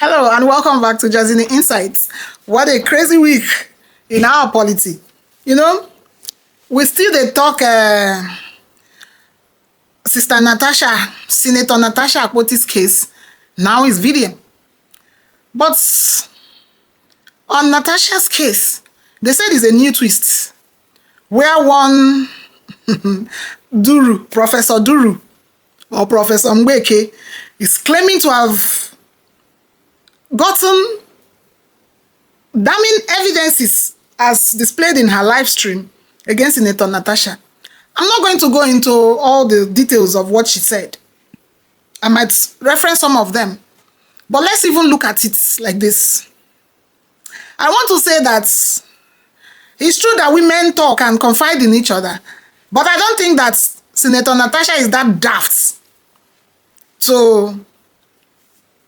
Hello and welcome back to Jazini Insights. What a crazy week in our polity. You know, we still dey talk Sister Natasha, Senator Natasha AKPOTI's case. Now is video. But on Natasha's case, they said it's a new twist where one Duru, Professor Duru, or Professor Mbeke, is claiming to have gotten damning evidences as displayed in her live stream against Senator Natasha. I'm not going to go into all the details of what she said. I might reference some of them. But let's even look at it like this. I want to say that it's true that women talk and confide in each other, but I don't think that Senator Natasha is that daft to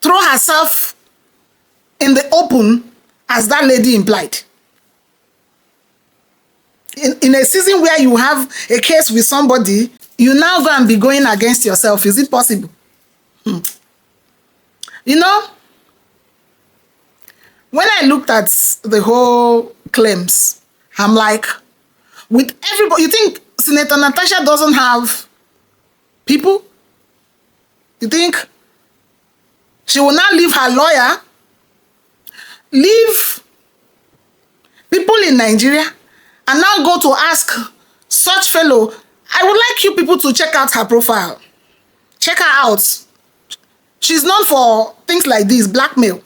throw herself in the open as that lady implied. In a season where you have a case with somebody, you now go and be going against yourself. Is it possible? You know, when I looked at the whole claims, I'm like, with everybody, you think Senator Natasha doesn't have people? You think she will not leave her lawyer, leave people in Nigeria, and now go to ask such fellow? I would like you people to check out her profile. Check her out. She's known for things like this, blackmail.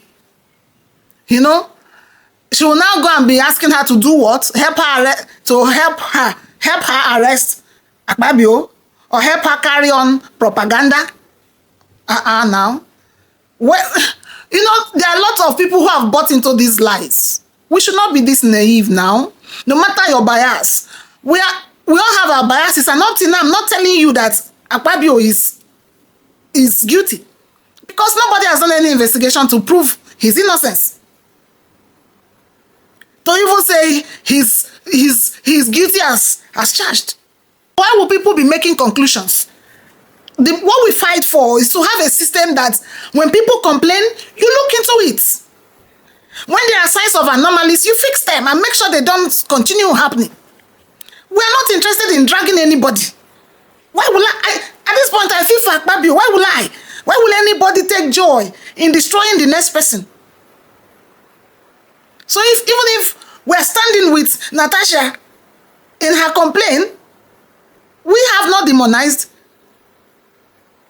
You know, she will now go and be asking her to do what? Help her arrest Akpabio, or help her carry on propaganda. Now, well, you know, there are a lot of people who have bought into these lies. We should not be this naive now. No matter your bias, we all have our biases, and up till now, I'm not telling you that Akpabio is guilty, because nobody has done any investigation to prove his innocence. To even say he's guilty as charged. Why will people be making conclusions? What we fight for is to have a system that when people complain, you look into it. When there are signs of anomalies, you fix them and make sure they don't continue happening. We are not interested in dragging anybody. Why will I at this point, I feel for Akpabio. Why will I? Why will anybody take joy in destroying the next person? So even if we're standing with Natasha in her complaint, we have not demonized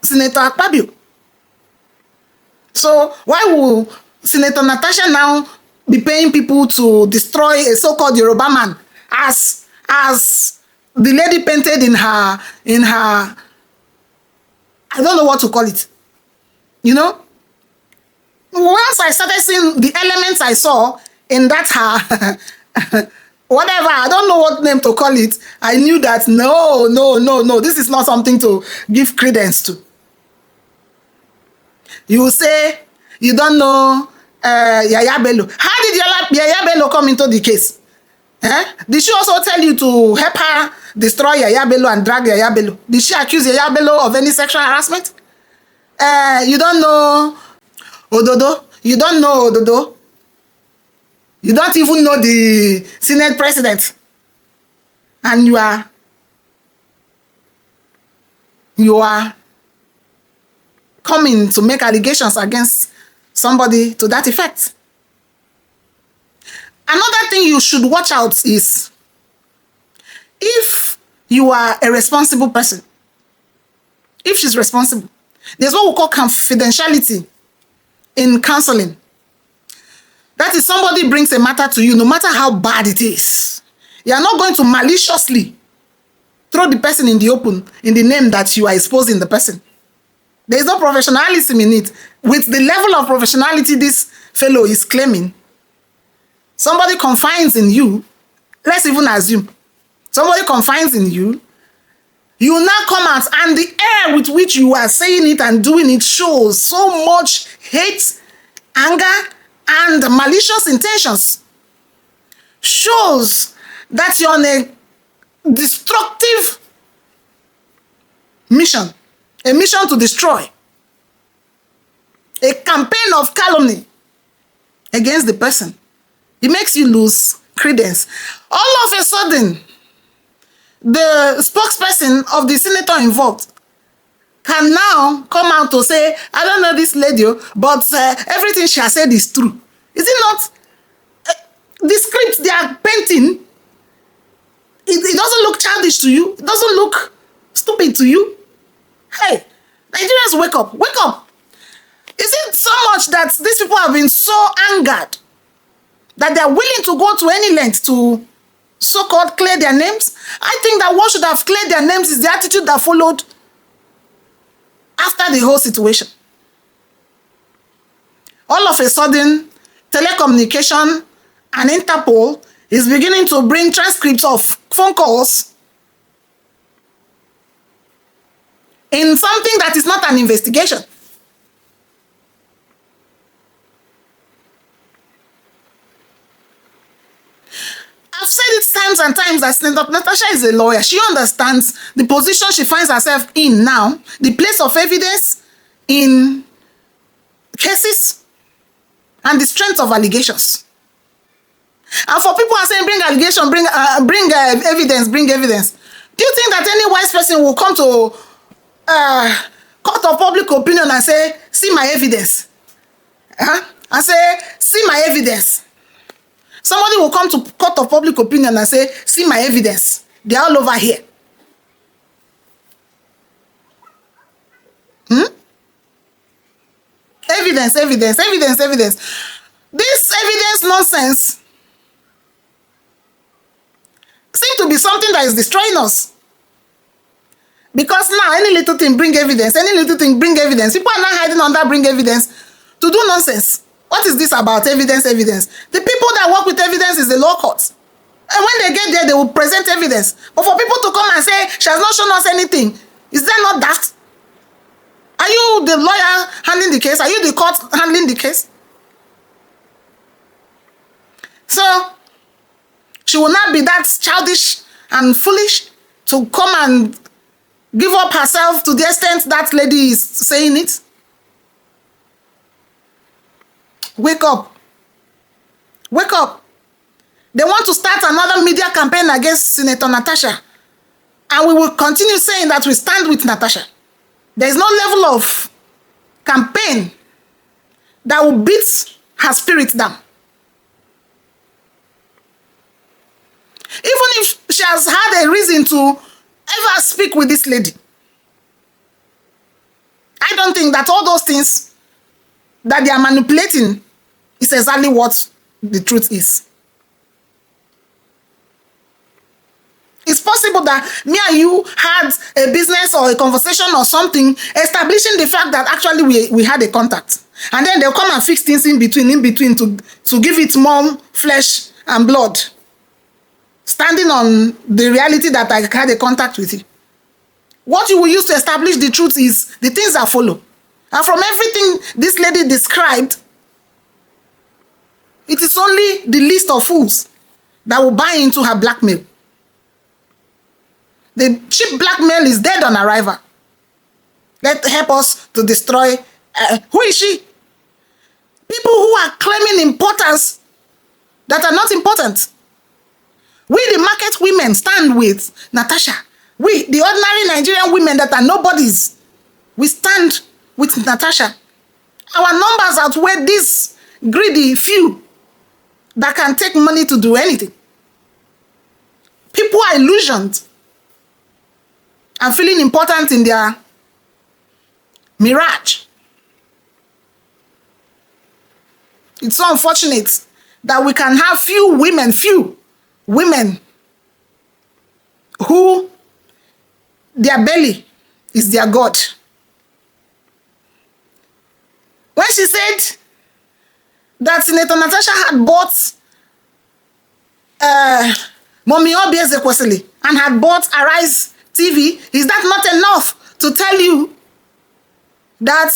Senator Akpabio. So why will Senator Natasha now be paying people to destroy a so-called Yoruba man as the lady painted in her, I don't know what to call it. You know? Once I started seeing the elements I saw in that her, whatever, I don't know what name to call it, I knew that no, this is not something to give credence to. You will say, you don't know Yaya Bello. How did Yaya Bello come into the case? Did she also tell you to help her destroy Yaya Bello and drag Yaya Bello? Did she accuse Yaya Bello of any sexual harassment? You don't know Ododo. You don't know Ododo. You don't even know the Senate president. And you are coming to make allegations against somebody to that effect. Another thing you should watch out is, if you are a responsible person, if she's responsible, there's what we call confidentiality in counseling. That is, somebody brings a matter to you, no matter how bad it is. You are not going to maliciously throw the person in the open in the name that you are exposing the person. There is no professionalism in it. With the level of professionality this fellow is claiming, somebody confides in you, let's even assume, somebody confides in you, you now come out, and the air with which you are saying it and doing it shows so much hate, anger, and malicious intentions. Shows that you're on a destructive mission, a mission to destroy, a campaign of calumny against the person. It makes you lose credence. All of a sudden, the spokesperson of the senator involved can now come out to say, I don't know this lady, but everything she has said is true. Is it not? The script they are painting, it doesn't look childish to you. It doesn't look stupid to you. Hey, Nigerians, wake up. Wake up. Is it so much that these people have been so angered that they are willing to go to any length to so-called clear their names? I think that what should have cleared their names is the attitude that followed after the whole situation. All of a sudden, telecommunication and Interpol is beginning to bring transcripts of phone calls in something that is not an investigation. I've said it times and times that Senator Natasha is a lawyer. She understands the position she finds herself in now, the place of evidence in cases, and the strength of allegations. And for people who are saying, bring allegation, bring evidence, bring evidence. Do you think that any wise person will come to court of public opinion and say, see my evidence? And say, see my evidence. Somebody will come to court of public opinion and say, see my evidence. They're all over here. Evidence, evidence, evidence, evidence. This evidence nonsense seems to be something that is destroying us. Because now, any little thing bring evidence, any little thing bring evidence. People are not hiding under bring evidence to do nonsense. What is this about evidence, evidence? The people that work with evidence is the law courts. And when they get there, they will present evidence. But for people to come and say, she has not shown us anything, is there not that? Are you the lawyer handling the case? Are you the court handling the case? So, she will not be that childish and foolish to come and give up herself to the extent that lady is saying it. Wake up. Wake up. They want to start another media campaign against Senator Natasha. And we will continue saying that we stand with Natasha. There is no level of campaign that will beat her spirit down. Even if she has had a reason to ever speak with this lady, I don't think that all those things that they are manipulating is exactly what the truth is. It's possible that me and you had a business or a conversation or something establishing the fact that actually we had a contact. And then they'll come and fix things in between to give it more flesh and blood. Standing on the reality that I had a contact with you. What you will use to establish the truth is the things that follow. And from everything this lady described, it is only the list of fools that will buy into her blackmail. The cheap blackmail is dead on arrival. Let help us to destroy. Who is she? People who are claiming importance that are not important. We, the market women, stand with Natasha. We, the ordinary Nigerian women that are nobodies, we stand with Natasha. Our numbers outweigh these greedy few that can take money to do anything. People are illusioned and feeling important in their mirage. It's so unfortunate that we can have few women who their belly is their God. When she said that Senator Natasha had bought Mommy Obiezekwesili and had bought Arise TV, is that not enough to tell you that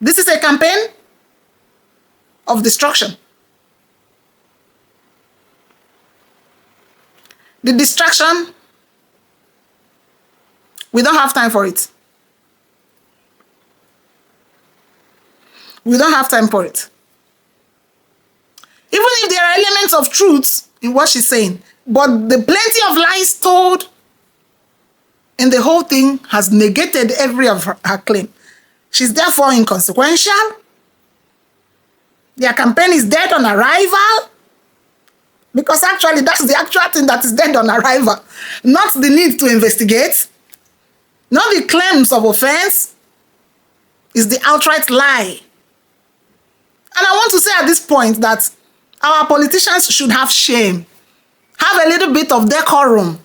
this is a campaign of destruction? The distraction, we don't have time for it. We don't have time for it. even if there are elements of truth in what she's saying, but the plenty of lies told in the whole thing has negated every of her claim. She's therefore inconsequential. Their campaign is dead on arrival. Because actually, that's the actual thing that is dead on arrival. Not the need to investigate. Not the claims of offense. It's the outright lie. And I want to say at this point that our politicians should have shame. Have a little bit of decorum.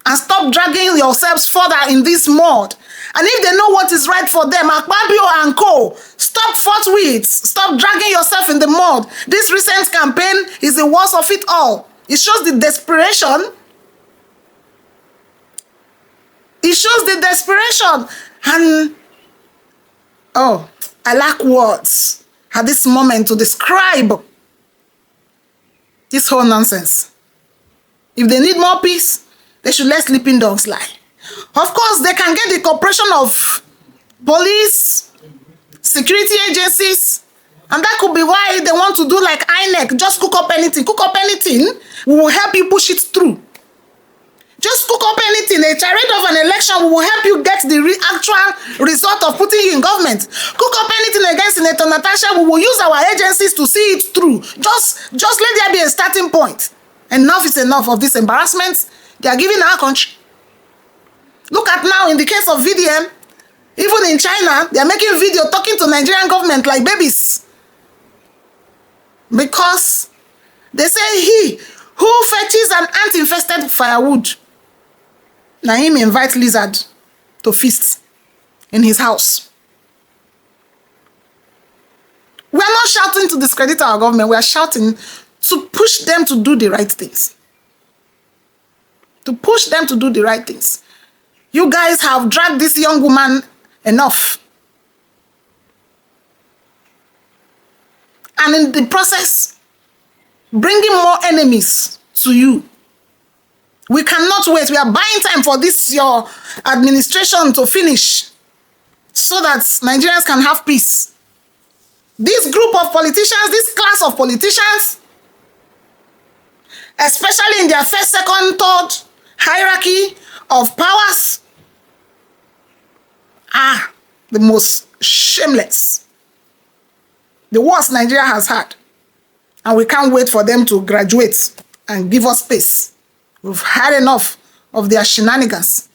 And stop dragging yourselves further in this mud. And if they know what is right for them, Akpabio and co, stop forthwith. Stop dragging yourself in the mud. This recent campaign is the worst of it all. It shows the desperation. It shows the desperation. And, oh, I lack words at this moment to describe this whole nonsense. If they need more peace, they should let sleeping dogs lie. Of course, they can get the cooperation of police, security agencies, and that could be why they want to do like INEC, just cook up anything. Cook up anything, we will help you push it through. Just cook up anything, a charade of an election, we will help you get the actual result of putting you in government. Cook up anything against Senator Natasha, we will use our agencies to see it through. Just let there be a starting point. Enough is enough of this embarrassment they are giving our country. Look at now in the case of VDM, even in China, they are making video talking to Nigerian government like babies. Because they say he who fetches an ant-infested firewood, now him invite lizard to feast in his house. We are not shouting to discredit our government. We are shouting to push them to do the right things. To push them to do the right things. You guys have dragged this young woman enough. And in the process, bringing more enemies to you. We cannot wait. We are buying time for this, your administration to finish so that Nigerians can have peace. This group of politicians, this class of politicians, especially in their first, second, third hierarchy of powers, are the most shameless. The worst Nigeria has had. And we can't wait for them to graduate and give us space. We've had enough of their shenanigans.